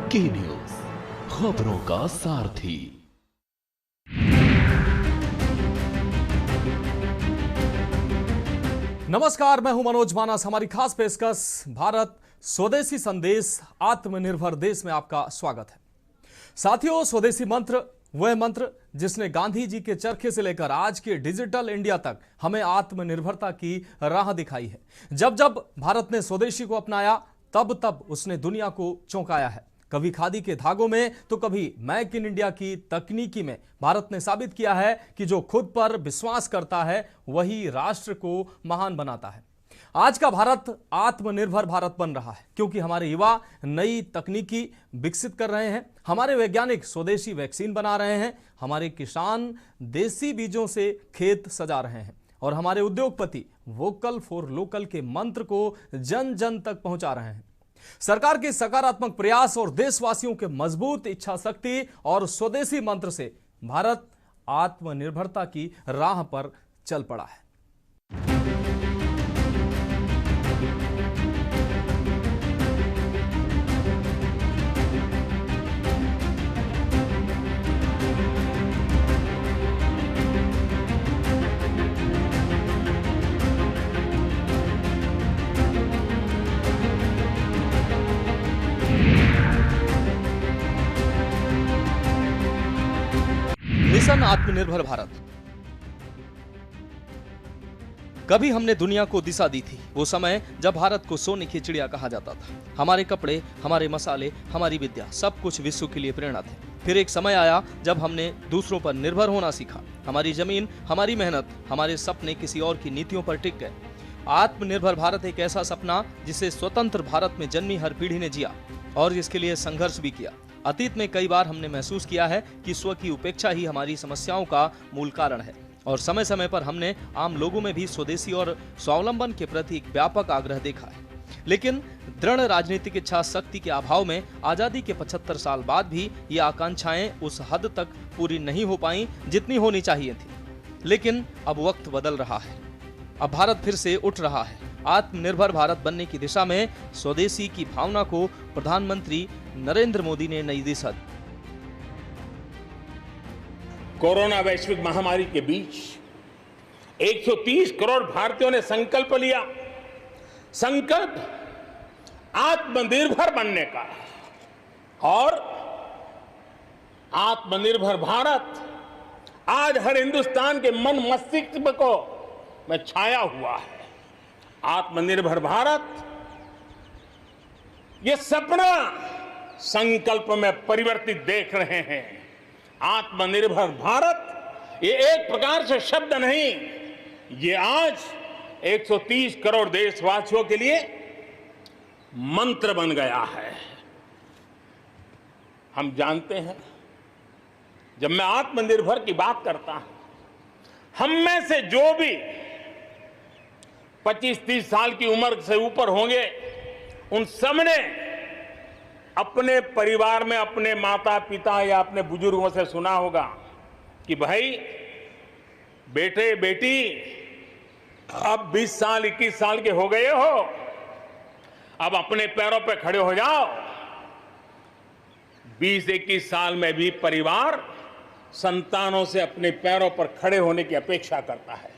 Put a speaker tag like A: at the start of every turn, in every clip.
A: की न्यूज, खबरों का सारथी।
B: नमस्कार, मैं हूं मनोज मानस। हमारी खास पेशकश भारत स्वदेशी संदेश आत्मनिर्भर देश में आपका स्वागत है। साथियों, स्वदेशी मंत्र वह मंत्र जिसने गांधी जी के चरखे से लेकर आज के डिजिटल इंडिया तक हमें आत्मनिर्भरता की राह दिखाई है। जब जब भारत ने स्वदेशी को अपनाया तब तब उसने दुनिया को चौंकाया है। कभी खादी के धागों में तो कभी मेक इन इंडिया की तकनीकी में भारत ने साबित किया है कि जो खुद पर विश्वास करता है वही राष्ट्र को महान बनाता है। आज का भारत आत्मनिर्भर भारत बन रहा है क्योंकि हमारे युवा नई तकनीकी विकसित कर रहे हैं, हमारे वैज्ञानिक स्वदेशी वैक्सीन बना रहे हैं, हमारे किसान देसी बीजों से खेत सजा रहे हैं और हमारे उद्योगपति वोकल फॉर लोकल के मंत्र को जन जन तक पहुंचा रहे हैं। सरकार के सकारात्मक प्रयास और देशवासियों के मजबूत इच्छा शक्ति और स्वदेशी मंत्र से भारत आत्मनिर्भरता की राह पर चल पड़ा है। मिशन आत्मनिर्भर भारत। कभी हमने दुनिया को दिशा दी थी, वो समय जब भारत को सोने की चिड़िया कहा जाता था। हमारे कपड़े, हमारे मसाले, हमारी विद्या, सब कुछ विश्व के लिए प्रेरणा थे। फिर एक समय आया जब हमने दूसरों पर निर्भर होना सीखा। हमारी जमीन, हमारी मेहनत, हमारे सपने किसी और की नीतियों पर टिक गए। आत्मनिर्भर भारत एक ऐसा सपना जिसे स्वतंत्र भारत में जन्मी हर पीढ़ी ने जिया और जिसके लिए संघर्ष भी किया। अतीत में कई बार हमने महसूस किया है कि स्व की उपेक्षा ही हमारी समस्याओं का मूल कारण है और समय समय पर हमने आम लोगों में भी स्वदेशी और स्वावलंबन के प्रति एक व्यापक आग्रह देखा है। लेकिन दृढ़ राजनीतिक इच्छा शक्ति के अभाव में आजादी के 75 साल बाद भी ये आकांक्षाएं उस हद तक पूरी नहीं हो पाई जितनी होनी चाहिए थी। लेकिन अब वक्त बदल रहा है, अब भारत फिर से उठ रहा है। आत्मनिर्भर भारत बनने की दिशा में स्वदेशी की भावना को प्रधानमंत्री नरेंद्र मोदी ने नई दिशा दी।
C: कोरोना वैश्विक महामारी के बीच 130 करोड़ भारतीयों ने संकल्प लिया, संकल्प आत्मनिर्भर बनने का। और आत्मनिर्भर भारत आज हर हिंदुस्तान के मन मस्तिष्क को में छाया हुआ है। आत्मनिर्भर भारत ये सपना संकल्प में परिवर्तित देख रहे हैं। आत्मनिर्भर भारत ये एक प्रकार से शब्द नहीं, ये आज 130 करोड़ देशवासियों के लिए मंत्र बन गया है। हम जानते हैं, जब मैं आत्मनिर्भर की बात करता हूं, हम में से जो भी 25-30 साल की उम्र से ऊपर होंगे, उन सब ने अपने परिवार में अपने माता पिता या अपने बुजुर्गों से सुना होगा कि भाई बेटे बेटी अब 20 साल 21 साल के हो गए हो, अब अपने पैरों पे खड़े हो जाओ। 20-21 साल में भी परिवार संतानों से अपने पैरों पर खड़े होने की अपेक्षा करता है।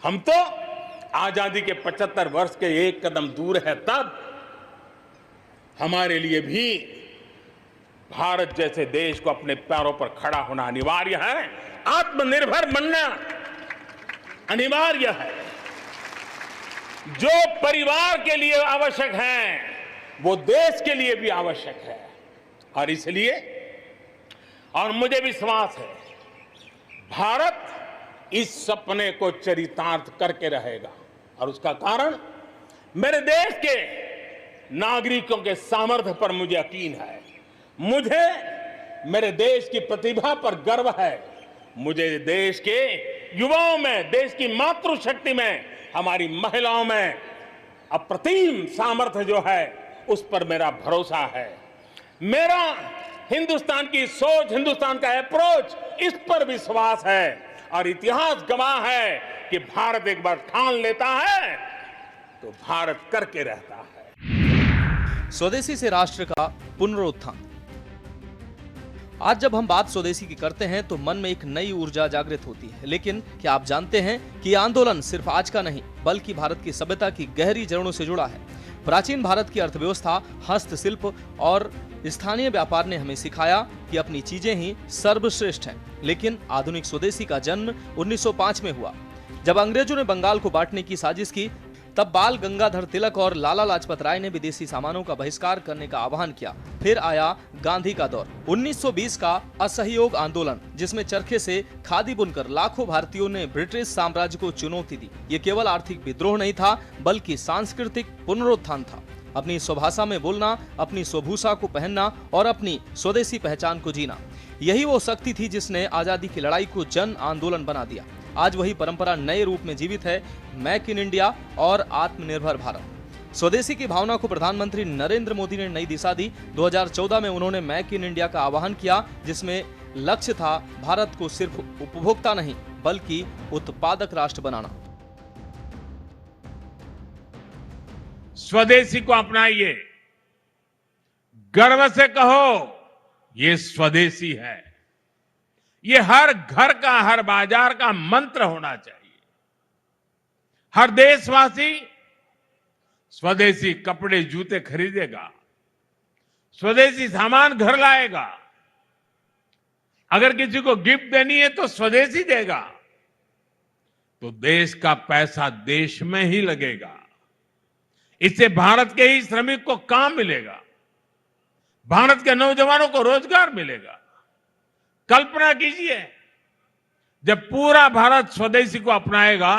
C: हम तो आजादी के 75 वर्ष के एक कदम दूर है, तब हमारे लिए भी भारत जैसे देश को अपने पैरों पर खड़ा होना अनिवार्य है। आत्मनिर्भर बनना अनिवार्य है। जो परिवार के लिए आवश्यक है वो देश के लिए भी आवश्यक है। और इसलिए, और मुझे विश्वास है, भारत इस सपने को चरितार्थ करके रहेगा। और उसका कारण मेरे देश के नागरिकों के सामर्थ्य पर मुझे यकीन है। मुझे मेरे देश की प्रतिभा पर गर्व है। मुझे देश के युवाओं में, देश की मातृशक्ति में, हमारी महिलाओं में अप्रतिम सामर्थ्य जो है उस पर मेरा भरोसा है। मेरा हिंदुस्तान की सोच, हिंदुस्तान का अप्रोच, इस पर विश्वास है। और इतिहास गवाह है कि भारत एक बार ठान लेता है तो भारत करके रहता है।
B: स्वदेशी से राष्ट्र का पुनरुत्थान, आज जब हम बात स्वदेशी की करते हैं तो मन में एक नई ऊर्जा जागृत होती है, लेकिन क्या आप जानते हैं कि यह आंदोलन सिर्फ आज का नहीं बल्कि भारत की सभ्यता की गहरी जड़ों से जुड़ा है। प्राचीन भारत की अर्थव्यवस्था, हस्तशिल्प और स्थानीय व्यापार ने हमें सिखाया कि अपनी चीजें ही सर्वश्रेष्ठ हैं। लेकिन आधुनिक स्वदेशी का जन्म 1905 में हुआ, जब अंग्रेजों ने बंगाल को बांटने की साजिश की। तब बाल गंगाधर तिलक और लाला लाजपत राय ने विदेशी सामानों का बहिष्कार करने का आह्वान किया। फिर आया गांधी का दौर, 1920 का असहयोग आंदोलन, जिसमें चरखे से खादी बुनकर लाखों भारतीयों ने ब्रिटिश साम्राज्य को चुनौती दी। ये केवल आर्थिक विद्रोह नहीं था बल्कि सांस्कृतिक पुनरुत्थान था। अपनी स्वभाषा में बोलना, अपनी स्वभूषा को पहनना और अपनी स्वदेशी पहचान को जीना, यही वो शक्ति थी जिसने आजादी की लड़ाई को जन आंदोलन बना दिया। आज वही परंपरा नए रूप में जीवित है, मेक इन इंडिया और आत्मनिर्भर भारत। स्वदेशी की भावना को प्रधानमंत्री नरेंद्र मोदी ने नई दिशा दी। 2014 में उन्होंने मेक इन इंडिया का आह्वान किया, जिसमें लक्ष्य था भारत को सिर्फ उपभोक्ता नहीं बल्कि उत्पादक राष्ट्र बनाना।
C: स्वदेशी को अपनाइए, गर्व से कहो ये स्वदेशी है। ये हर घर का, हर बाजार का मंत्र होना चाहिए। हर देशवासी स्वदेशी कपड़े, जूते खरीदेगा, स्वदेशी सामान घर लाएगा। अगर किसी को गिफ्ट देनी है तो स्वदेशी देगा, तो देश का पैसा देश में ही लगेगा। इससे भारत के ही श्रमिक को काम मिलेगा, भारत के नौजवानों को रोजगार मिलेगा। कल्पना कीजिए, जब पूरा भारत स्वदेशी को अपनाएगा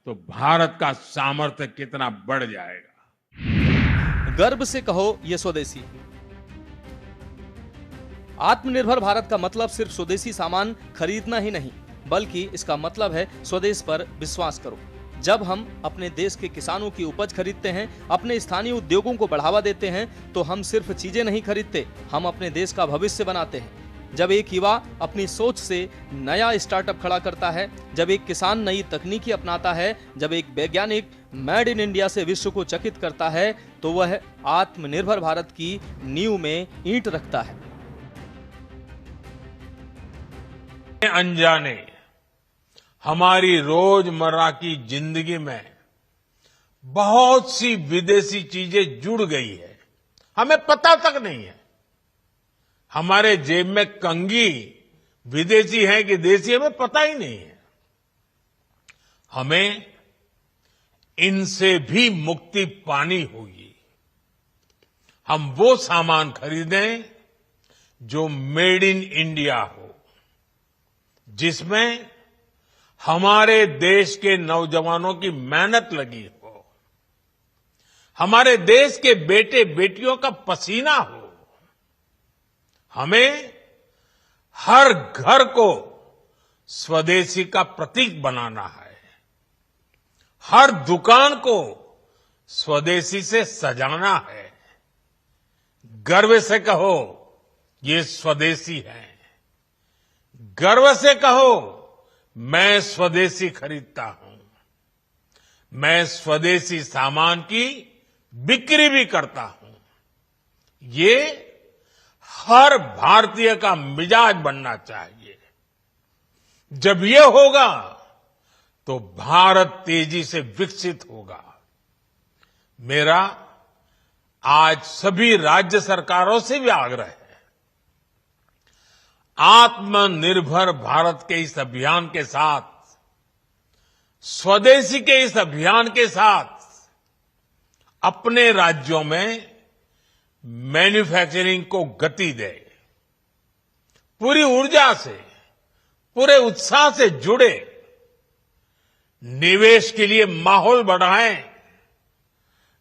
C: तो भारत का सामर्थ्य कितना बढ़ जाएगा।
B: गर्व से कहो ये स्वदेशी। आत्मनिर्भर भारत का मतलब सिर्फ स्वदेशी सामान खरीदना ही नहीं, बल्कि इसका मतलब है स्वदेश पर विश्वास करो। जब हम अपने देश के किसानों की उपज खरीदते हैं, अपने स्थानीय उद्योगों को बढ़ावा देते हैं, तो हम सिर्फ चीजें नहीं खरीदते, हम अपने देश का भविष्य बनाते हैं। जब एक युवा अपनी सोच से नया स्टार्टअप खड़ा करता है, जब एक किसान नई तकनीकी अपनाता है, जब एक वैज्ञानिक मेड इन इंडिया से विश्व को चकित करता है, तो वह आत्मनिर्भर भारत की नींव में ईंट रखता है।
C: अनजाने हमारी रोजमर्रा की जिंदगी में बहुत सी विदेशी चीजें जुड़ गई है, हमें पता तक नहीं है। हमारे जेब में कंघी विदेशी है कि देसी, हमें पता ही नहीं है। हमें इनसे भी मुक्ति पानी होगी। हम वो सामान खरीदें जो मेड इन इंडिया हो, जिसमें हमारे देश के नौजवानों की मेहनत लगी हो, हमारे देश के बेटे बेटियों का पसीना हो। हमें हर घर को स्वदेशी का प्रतीक बनाना है, हर दुकान को स्वदेशी से सजाना है। गर्व से कहो ये स्वदेशी है, गर्व से कहो मैं स्वदेशी खरीदता हूं, मैं स्वदेशी सामान की बिक्री भी करता हूं। ये हर भारतीय का मिजाज बनना चाहिए। जब ये होगा तो भारत तेजी से विकसित होगा। मेरा आज सभी राज्य सरकारों से भी आग्रह है, आत्मनिर्भर भारत के इस अभियान के साथ, स्वदेशी के इस अभियान के साथ अपने राज्यों में मैन्युफैक्चरिंग को गति दे, पूरी ऊर्जा से, पूरे उत्साह से जुड़े, निवेश के लिए माहौल बढ़ाएं।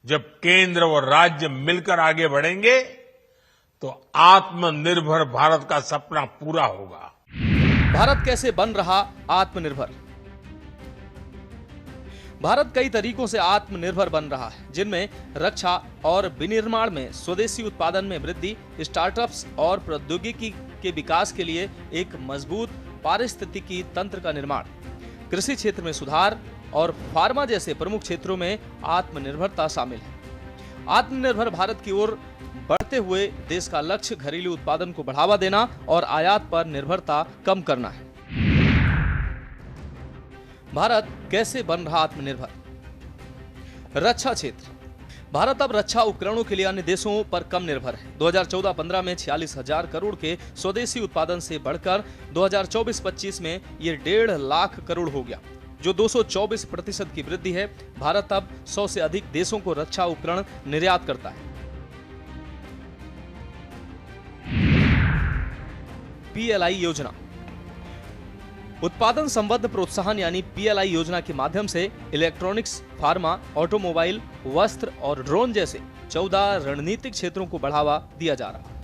C: जब केंद्र और राज्य मिलकर आगे बढ़ेंगे तो आत्मनिर्भर भारत का सपना पूरा होगा।
B: भारत कैसे बन रहा आत्मनिर्भर? भारत कई तरीकों से आत्मनिर्भर बन रहा है, जिनमें रक्षा और विनिर्माण में स्वदेशी उत्पादन में वृद्धि, स्टार्टअप्स और प्रौद्योगिकी के विकास के लिए एक मजबूत पारिस्थितिकी तंत्र का निर्माण, कृषि क्षेत्र में सुधार और फार्मा जैसे प्रमुख क्षेत्रों में आत्मनिर्भरता शामिल है। आत्मनिर्भर भारत की ओर बढ़ते हुए देश का लक्ष्य घरेलू उत्पादन को बढ़ावा देना और आयात पर निर्भरता कम करना है। भारत कैसे बन रहा आत्मनिर्भर? रक्षा क्षेत्र। भारत अब रक्षा उपकरणों के लिए अन्य देशों पर कम निर्भर है। 2014-15 में 46,000 करोड़ के स्वदेशी उत्पादन से बढ़कर 2024-25 में ये 1.5 लाख करोड़ हो गया, जो 224% की वृद्धि है। भारत अब 100 से अधिक देशों को रक्षा उपकरण निर्यात करता है। PLI योजना। उत्पादन संबद्ध प्रोत्साहन यानी PLI योजना के माध्यम से इलेक्ट्रॉनिक्स, फार्मा, ऑटोमोबाइल, वस्त्र और ड्रोन जैसे 14 रणनीतिक क्षेत्रों को बढ़ावा दिया जा रहा है।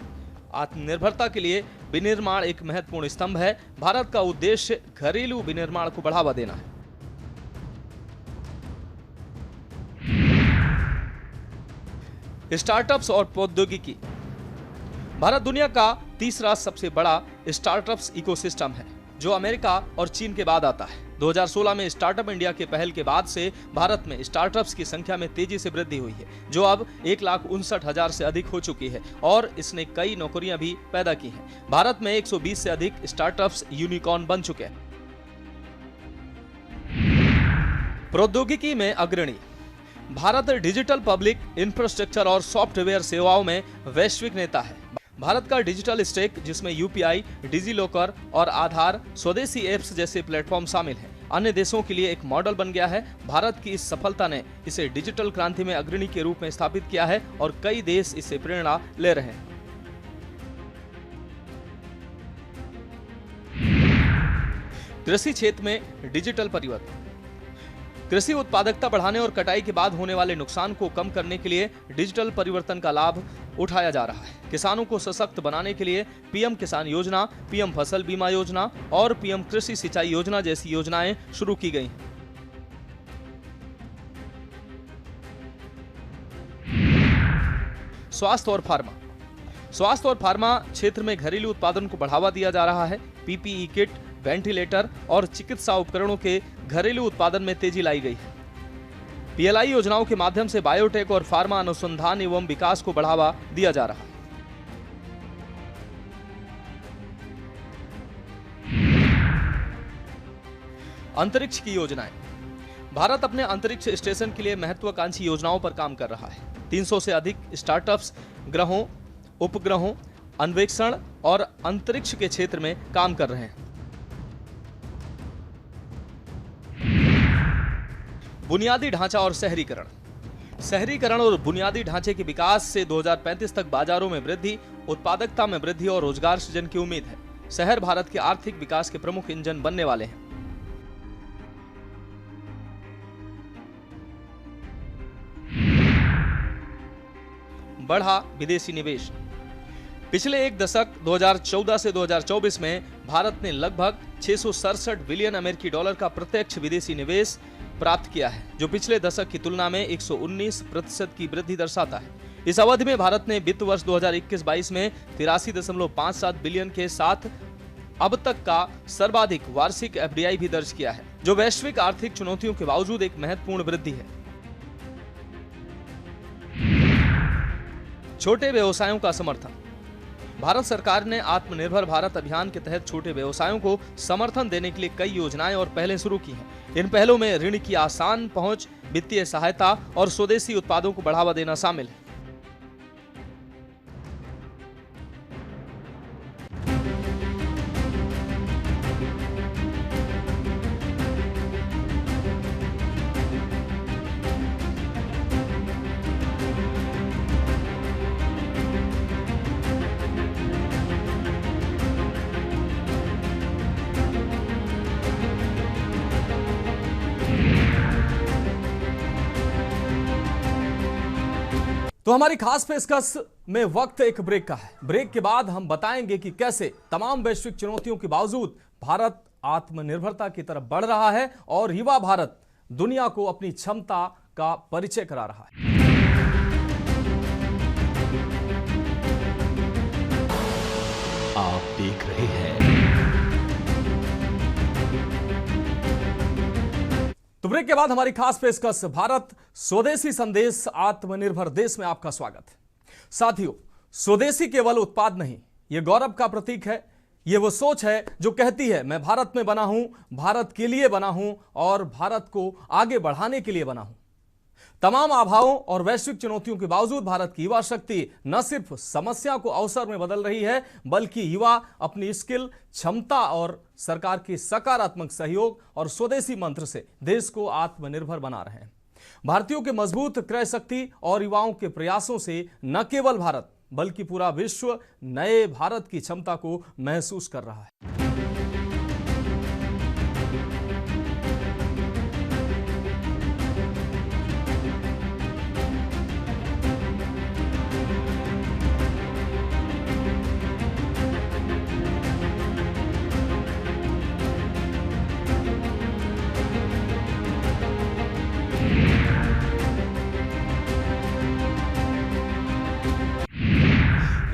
B: आत्मनिर्भरता के लिए विनिर्माण एक महत्वपूर्ण स्तंभ है। भारत का उद्देश्य घरेलू विनिर्माण को बढ़ावा देना है। स्टार्टअप्स और प्रौद्योगिकी। भारत दुनिया का तीसरा सबसे बड़ा स्टार्टअप्स इकोसिस्टम है, जो अमेरिका और चीन के बाद आता है। 2016 में स्टार्टअप इंडिया के पहल के बाद से भारत में स्टार्टअप्स की संख्या में तेजी से वृद्धि हुई है, जो अब 1,59,000 से अधिक हो चुकी है और इसने कई नौकरियां भी पैदा की हैं। भारत में 120 से अधिक स्टार्टअप्स यूनिकॉर्न बन चुके हैं। प्रौद्योगिकी में अग्रणी। भारत डिजिटल पब्लिक इंफ्रास्ट्रक्चर और सॉफ्टवेयर सेवाओं में वैश्विक नेता है। भारत का डिजिटल स्टैक, जिसमें UPI, डिजिलॉकर और आधार, स्वदेशी एप्स जैसे प्लेटफॉर्म शामिल हैं, अन्य देशों के लिए एक मॉडल बन गया है। भारत की इस सफलता ने इसे डिजिटल क्रांति में अग्रणी के रूप में स्थापित किया है और कई देश इससे प्रेरणा ले रहे हैं। कृषि क्षेत्र में डिजिटल परिवर्तन। कृषि उत्पादकता बढ़ाने और कटाई के बाद होने वाले नुकसान को कम करने के लिए डिजिटल परिवर्तन का लाभ उठाया जा रहा है। किसानों को सशक्त बनाने के लिए PM किसान योजना, PM फसल बीमा योजना और PM कृषि सिंचाई योजना जैसी योजनाएं शुरू की गई हैं। स्वास्थ्य और फार्मा। स्वास्थ्य और फार्मा क्षेत्र में घरेलू उत्पादन को बढ़ावा दिया जा रहा है। PPE किट, वेंटिलेटर और चिकित्सा उपकरणों के घरेलू उत्पादन में तेजी लाई गई है। PLI योजनाओं के माध्यम से बायोटेक और फार्मा अनुसंधान एवं विकास को बढ़ावा दिया जा रहा है। अंतरिक्ष की योजनाएं। भारत अपने अंतरिक्ष स्टेशन के लिए महत्वाकांक्षी योजनाओं पर काम कर रहा है। 300 से अधिक स्टार्टअप्स ग्रहों, उपग्रहों, अन्वेषण और अंतरिक्ष के क्षेत्र में काम कर रहे हैं। बुनियादी ढांचा और शहरीकरण। शहरीकरण और बुनियादी ढांचे के विकास से 2035 तक बाजारों में वृद्धि, उत्पादकता में वृद्धि और रोजगार सृजन की उम्मीद है। शहर भारत के आर्थिक विकास के प्रमुख इंजन बनने वाले हैं। बढ़ा विदेशी निवेश। पिछले एक दशक 2014 से 2024 में भारत ने लगभग 667 बिलियन अमेरिकी डॉलर का प्रत्यक्ष विदेशी निवेश प्राप्त किया है, जो पिछले दशक की तुलना में 119% की वृद्धि दर्शाता है। इस अवधि में भारत ने वित्त वर्ष 2021-22 में 83.57 बिलियन के साथ अब तक का सर्वाधिक वार्षिक FDI भी दर्ज किया है, जो वैश्विक आर्थिक चुनौतियों के बावजूद एक महत्वपूर्ण वृद्धि है। छोटे व्यवसायों का समर्थन। भारत सरकार ने आत्मनिर्भर भारत अभियान के तहत छोटे व्यवसायों को समर्थन देने के लिए कई योजनाएं और पहलें शुरू की हैं। इन पहलों में ऋण की आसान पहुंच, वित्तीय सहायता और स्वदेशी उत्पादों को बढ़ावा देना शामिल है। तो हमारी खास पेशकश में वक्त एक ब्रेक का है। ब्रेक के बाद हम बताएंगे कि कैसे तमाम वैश्विक चुनौतियों के बावजूद भारत आत्मनिर्भरता की तरफ बढ़ रहा है और युवा भारत दुनिया को अपनी क्षमता का परिचय करा रहा है।
A: आप देख रहे हैं
B: तो ब्रेक के बाद हमारी खास पेशकश भारत स्वदेशी संदेश आत्मनिर्भर देश में आपका स्वागत है। साथियों, स्वदेशी केवल उत्पाद नहीं, यह गौरव का प्रतीक है। यह वो सोच है जो कहती है मैं भारत में बना हूं, भारत के लिए बना हूं और भारत को आगे बढ़ाने के लिए बना हूं। तमाम अभावों और वैश्विक चुनौतियों के बावजूद भारत की युवा शक्ति न सिर्फ समस्या को अवसर में बदल रही है, बल्कि युवा अपनी स्किल, क्षमता और सरकार के सकारात्मक सहयोग और स्वदेशी मंत्र से देश को आत्मनिर्भर बना रहे हैं। भारतीयों के मजबूत क्रय शक्ति और युवाओं के प्रयासों से न केवल भारत बल्कि पूरा विश्व नए भारत की क्षमता को महसूस कर रहा है।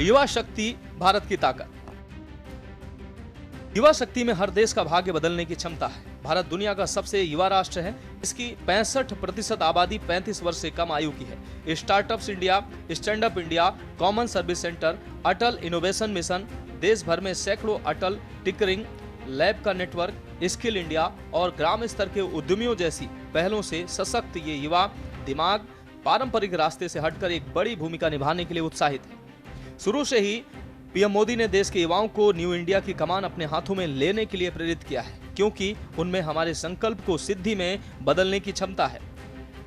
B: युवा शक्ति भारत की ताकत। युवा शक्ति में हर देश का भाग्य बदलने की क्षमता है। भारत दुनिया का सबसे युवा राष्ट्र है। इसकी 65% आबादी 35 वर्ष से कम आयु की है। Startups India, stand up India, common service centre, Atal innovation mission, देश भर में सैकड़ों अटल टिंकरिंग लैब का नेटवर्क, स्किल इंडिया और ग्राम स्तर के उद्यमियों जैसी पहलों से सशक्त ये युवा दिमाग पारंपरिक रास्ते से हटकर एक बड़ी भूमिका निभाने के लिए उत्साहित है। शुरू से ही पीएम मोदी ने देश के युवाओं को न्यू इंडिया की कमान अपने हाथों में लेने के लिए प्रेरित किया है, क्योंकि उनमें हमारे संकल्प को सिद्धि में बदलने की क्षमता है।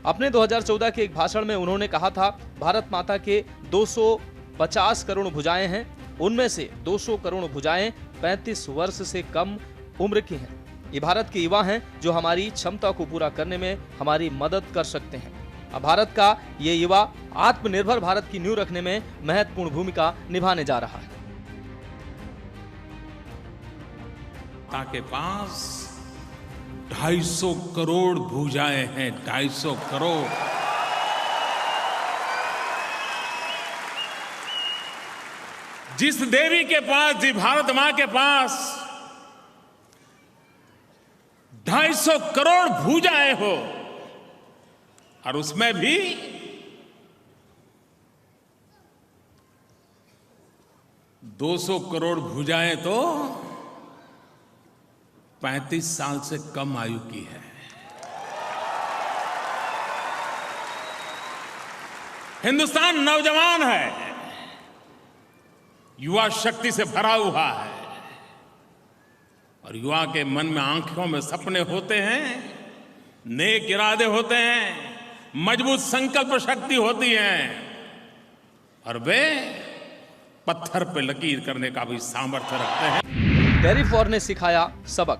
B: अपने 2014 के एक भाषण में उन्होंने कहा था, भारत माता के 250 करोड़ भुजाएं हैं, उनमें से 200 करोड़ भुजाएं 35 वर्ष से कम उम्र की हैं। ये भारत के युवा हैं जो हमारी क्षमता को पूरा करने में हमारी मदद कर सकते हैं। अब भारत का ये युवा आत्मनिर्भर भारत की नींव रखने में महत्वपूर्ण भूमिका निभाने जा रहा है।
C: के पास 250 करोड़ भुजाएं हैं, 250 करोड़। जिस देवी के पास, जिस भारत मां के पास 250 करोड़ भुजाएं हो, और उसमें भी 200 करोड़ भुजाएं तो 35 साल से कम आयु की है। हिंदुस्तान नौजवान है, युवा शक्ति से भरा हुआ है, और युवा के मन में, आंखों में सपने होते हैं, नेक इरादे होते हैं, मजबूत संकल्प शक्ति होती है, और वे पत्थर पे लकीर करने का भी सामर्थ्य रखते हैं।
B: टैरिफ वॉर ने सिखाया सबक।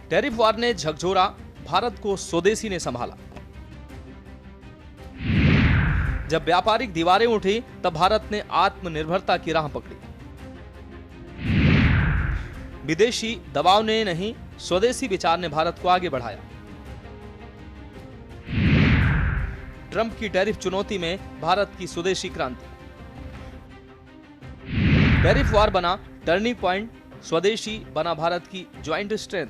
B: टैरिफ वॉर ने झकझोरा, भारत को स्वदेशी ने संभाला। जब व्यापारिक दीवारें उठी तब भारत ने आत्मनिर्भरता की राह पकड़ी। विदेशी दबाव ने नहीं, स्वदेशी विचार ने भारत को आगे बढ़ाया। ट्रंप की टैरिफ चुनौती में भारत की स्वदेशी क्रांति। टैरिफ वॉर बना टर्निंग पॉइंट, स्वदेशी बना भारत की ज्वाइंट स्ट्रेंथ।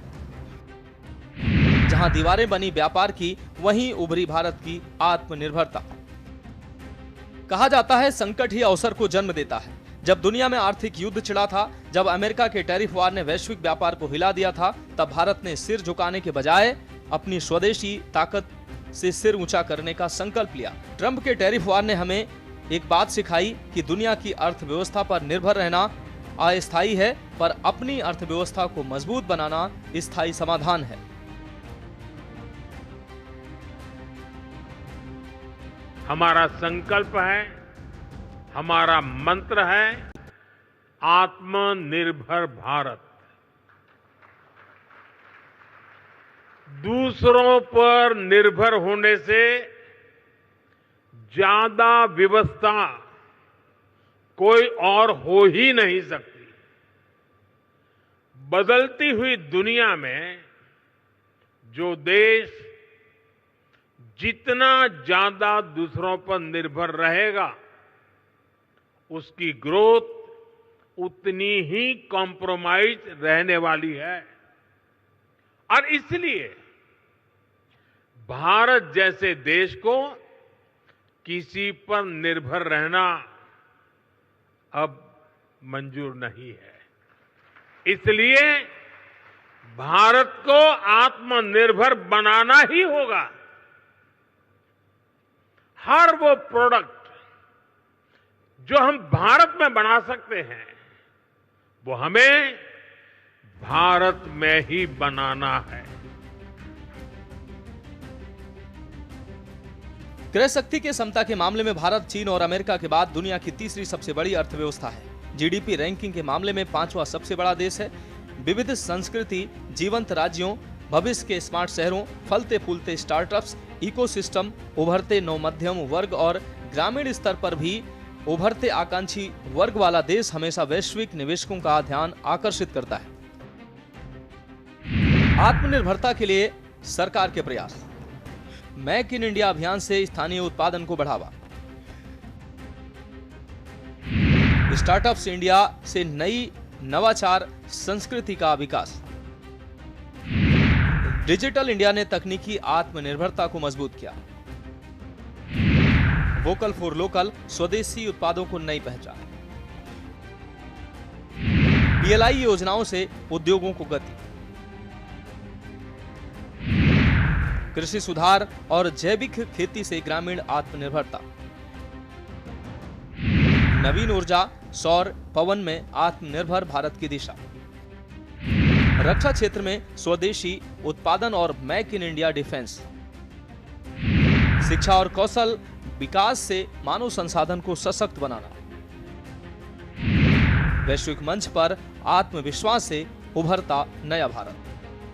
B: जहां दीवारें बनी व्यापार की, वहीं उभरी भारत की आत्मनिर्भरता। कहा जाता है संकट ही अवसर को जन्म देता है। जब दुनिया में आर्थिक युद्ध छिड़ा था, जब अमेरिका के टैरिफ वॉर ने वैश्विक व्यापार को हिला दिया था, तब भारत ने सिर झुकाने के बजाय अपनी स्वदेशी ताकत से सिर ऊंचा करने का संकल्प लिया। ट्रंप के टैरिफ वॉर ने हमें एक बात सिखाई कि दुनिया की अर्थव्यवस्था पर निर्भर रहना अस्थायी है, पर अपनी अर्थव्यवस्था को मजबूत बनाना स्थायी समाधान है।
C: हमारा संकल्प है, हमारा मंत्र है आत्मनिर्भर भारत। दूसरों पर निर्भर होने से ज्यादा व्यवस्था कोई और हो ही नहीं सकती। बदलती हुई दुनिया में जो देश जितना ज्यादा दूसरों पर निर्भर रहेगा, उसकी ग्रोथ उतनी ही कॉम्प्रोमाइज रहने वाली है। और इसलिए भारत जैसे देश को किसी पर निर्भर रहना अब मंजूर नहीं है। इसलिए भारत को आत्मनिर्भर बनाना ही होगा। हर वो प्रोडक्ट जो हम भारत में बना सकते हैं वो हमें भारत में ही बनाना है।
B: क्रय शक्ति के क्षमता के मामले में भारत चीन और अमेरिका के बाद दुनिया की तीसरी सबसे बड़ी अर्थव्यवस्था है। जीडीपी रैंकिंग के मामले में 5वां सबसे बड़ा देश है। विविध संस्कृति, जीवंत राज्यों, भविष्य के स्मार्ट शहरों, फलते फूलते स्टार्टअप्स, इकोसिस्टम, उभरते नवमध्यम वर्ग और ग्रामीण स्तर पर भी उभरते आकांक्षी वर्ग वाला देश हमेशा वैश्विक निवेशकों का ध्यान आकर्षित करता है। आत्मनिर्भरता के लिए सरकार के प्रयास। मेक इन इंडिया अभियान से स्थानीय उत्पादन को बढ़ावा। स्टार्टअप्स इंडिया से नई नवाचार संस्कृति का विकास। डिजिटल इंडिया ने तकनीकी आत्मनिर्भरता को मजबूत किया। वोकल फॉर लोकल, स्वदेशी उत्पादों को नई पहचान। पीएलआई योजनाओं से उद्योगों को गति। कृषि सुधार और जैविक खेती से ग्रामीण आत्मनिर्भरता। नवीन ऊर्जा, सौर, पवन में आत्मनिर्भर भारत की दिशा। रक्षा क्षेत्र में स्वदेशी उत्पादन और मेक इन इंडिया डिफेंस। शिक्षा और कौशल विकास से मानव संसाधन को सशक्त बनाना। वैश्विक मंच पर आत्मविश्वास से उभरता नया भारत।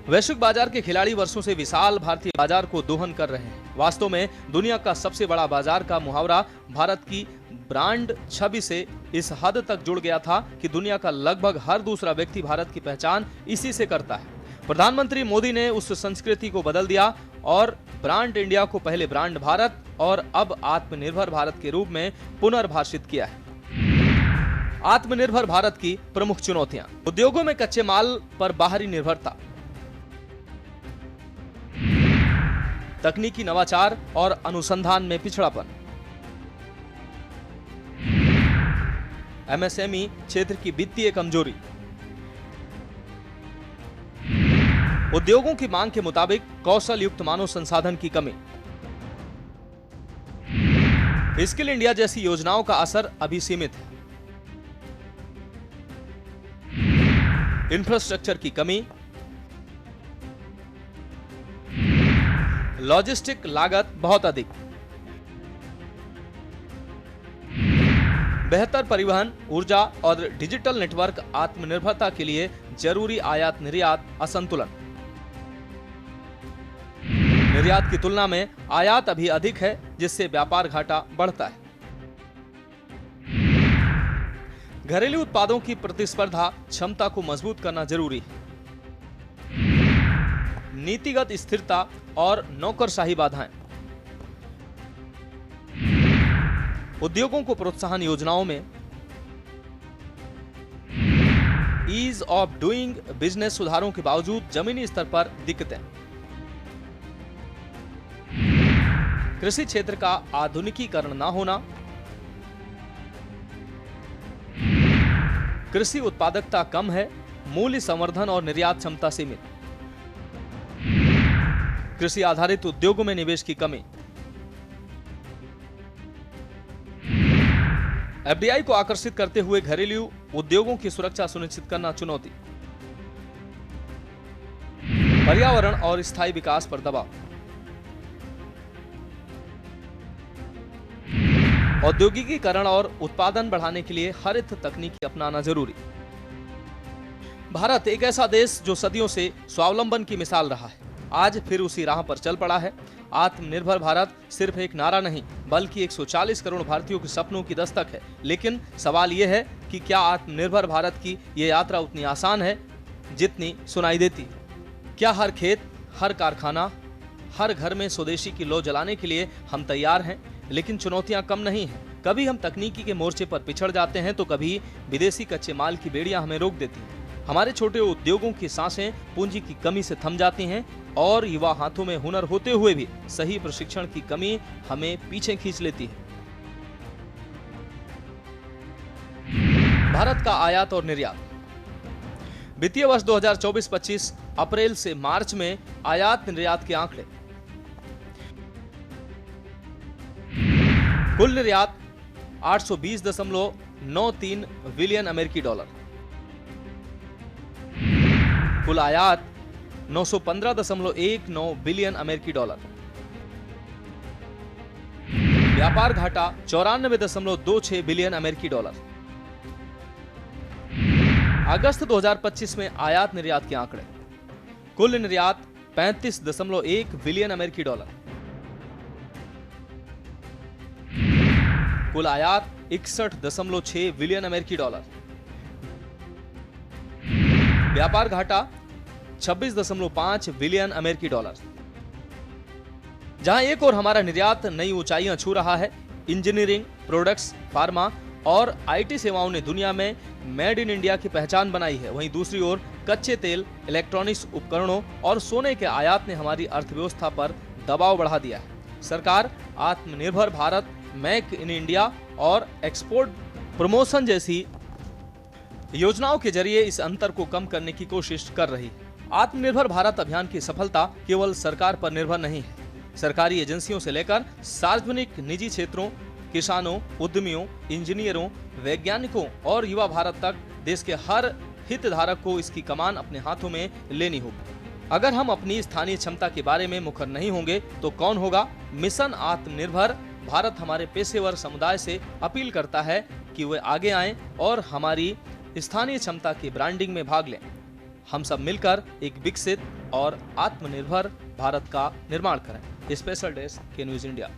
B: वैश्विक बाजार के खिलाड़ी वर्षों से विशाल भारतीय बाजार को दोहन कर रहे हैं। वास्तव में दुनिया का सबसे बड़ा बाजार का मुहावरा भारत की ब्रांड छवि से इस हद तक जुड़ गया था कि दुनिया का लगभग हर दूसरा व्यक्ति भारत की पहचान इसी से करता है। प्रधानमंत्री मोदी ने उस संस्कृति को बदल दिया और ब्रांड इंडिया को पहले ब्रांड भारत और अब आत्मनिर्भर भारत के रूप में पुनर्भाषित किया है। आत्मनिर्भर भारत की प्रमुख चुनौतियां। उद्योगों में कच्चे माल पर बाहरी निर्भरता। तकनीकी नवाचार और अनुसंधान में पिछड़ापन। एमएसएमई क्षेत्र की वित्तीय कमजोरी। उद्योगों की मांग के मुताबिक कौशल युक्त मानव संसाधन की कमी। स्किल इंडिया जैसी योजनाओं का असर अभी सीमित है। इंफ्रास्ट्रक्चर की कमी। लॉजिस्टिक लागत बहुत अधिक। बेहतर परिवहन, ऊर्जा और डिजिटल नेटवर्क आत्मनिर्भरता के लिए जरूरी आयात निर्यात असंतुलन। निर्यात की तुलना में आयात अभी अधिक है, जिससे व्यापार घाटा बढ़ता है। घरेलू उत्पादों की प्रतिस्पर्धा क्षमता को मजबूत करना जरूरी है। नीतिगत स्थिरता और नौकरशाही बाधाएं। उद्योगों को प्रोत्साहन योजनाओं में ईज ऑफ डूइंग बिजनेस सुधारों के बावजूद जमीनी स्तर पर दिक्कतें। कृषि क्षेत्र का आधुनिकीकरण न होना। कृषि उत्पादकता कम है, मूल्य संवर्धन और निर्यात क्षमता सीमित। कृषि आधारित उद्योगों में निवेश की कमी। एफडीआई को आकर्षित करते हुए घरेलू उद्योगों की सुरक्षा सुनिश्चित करना चुनौती। पर्यावरण और स्थायी विकास पर दबाव। औद्योगिकीकरण और उत्पादन बढ़ाने के लिए हरित तकनीकी अपनाना जरूरी। भारत एक ऐसा देश जो सदियों से स्वावलंबन की मिसाल रहा है, आज फिर उसी राह पर चल पड़ा है। आत्मनिर्भर भारत सिर्फ एक नारा नहीं, बल्कि 140 करोड़ भारतीयों के सपनों की दस्तक है। लेकिन सवाल यह है कि क्या आत्मनिर्भर भारत की यह यात्रा उतनी आसान है जितनी सुनाई देती है? क्या हर खेत, हर कारखाना, हर घर में स्वदेशी की लौ जलाने के लिए हम तैयार हैं? लेकिन चुनौतियां कम नहीं हैं। कभी हम तकनीकी के मोर्चे पर पिछड़ जाते हैं तो कभी विदेशी कच्चे माल की बेड़ियां हमें रोक देती हैं। हमारे छोटे उद्योगों की सांसें पूंजी की कमी से थम जाती हैं और युवा हाथों में हुनर होते हुए भी सही प्रशिक्षण की कमी हमें पीछे खींच लेती है। भारत का आयात और निर्यात। वित्तीय वर्ष 2024-25 अप्रैल से मार्च में आयात निर्यात के आंकड़े। कुल निर्यात 820.93 बिलियन अमेरिकी डॉलर। कुल आयात 915.19 बिलियन अमेरिकी डॉलर। व्यापार घाटा 94.26 बिलियन अमेरिकी डॉलर। अगस्त 2025 में आयात निर्यात के आंकड़े। कुल निर्यात 35.1 बिलियन अमेरिकी डॉलर। कुल आयात 61.6 बिलियन अमेरिकी डॉलर। व्यापार घाटा 26.5 बिलियन अमेरिकी डॉलर। जहां एक और हमारा निर्यात नई ऊंचाइयां छू रहा है, इंजीनियरिंग, प्रोडक्ट्स, फार्मा और आईटी सेवाओं ने दुनिया में मेड इन इंडिया की पहचान बनाई है, वहीं दूसरी ओर कच्चे तेल, इलेक्ट्रॉनिक्स उपकरणों और सोने के आयात ने हमारी अर्थव्यवस्था पर दबाव बढ़ा दिया है। सरकार आत्मनिर्भर भारत, मेक इन इंडिया और एक्सपोर्ट प्रमोशन जैसी योजनाओं के जरिए इस अंतर को कम करने की कोशिश कर रही है। आत्मनिर्भर भारत अभियान की सफलता केवल सरकार पर निर्भर नहीं है। सरकारी एजेंसियों से लेकर सार्वजनिक निजी क्षेत्रों, किसानों, उद्यमियों, इंजीनियरों, वैज्ञानिकों और युवा भारत तक देश के हर हितधारक को इसकी कमान अपने हाथों में लेनी होगी। अगर हम अपनी स्थानीय क्षमता के बारे में मुखर नहीं होंगे तो कौन होगा? मिशन आत्मनिर्भर भारत हमारे पेशेवर समुदाय से अपील करता है कि वे आगे आएं और हमारी स्थानीय क्षमता की ब्रांडिंग में भाग लें। हम सब मिलकर एक विकसित और आत्मनिर्भर भारत का निर्माण करें। स्पेशल डेस्क के न्यूज इंडिया।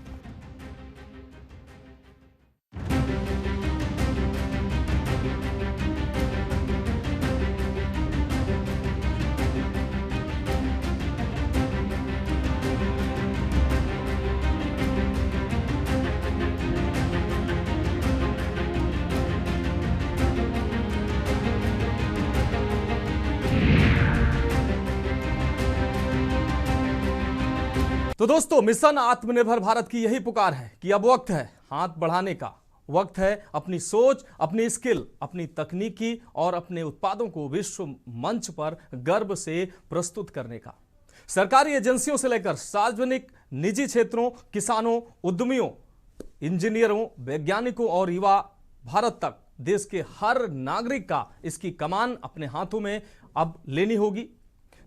D: तो दोस्तों, मिशन आत्मनिर्भर भारत की यही पुकार है कि अब वक्त है हाथ बढ़ाने का। वक्त है अपनी सोच, अपनी स्किल, अपनी तकनीकी और अपने उत्पादों को विश्व मंच पर गर्व से प्रस्तुत करने का। सरकारी एजेंसियों से लेकर सार्वजनिक निजी क्षेत्रों, किसानों, उद्यमियों, इंजीनियरों, वैज्ञानिकों और युवा भारत तक देश के हर नागरिक का इसकी कमान अपने हाथों में अब लेनी होगी।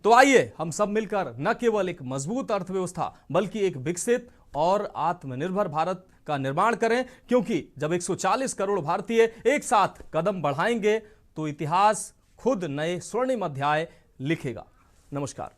D: तो आइए हम सब मिलकर न केवल एक मजबूत अर्थव्यवस्था बल्कि एक विकसित और आत्मनिर्भर भारत का निर्माण करें, क्योंकि जब 140 करोड़ भारतीय एक साथ कदम बढ़ाएंगे तो इतिहास खुद नए स्वर्णिम अध्याय लिखेगा। नमस्कार।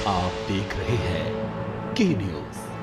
A: आप देख रहे हैं के न्यूज।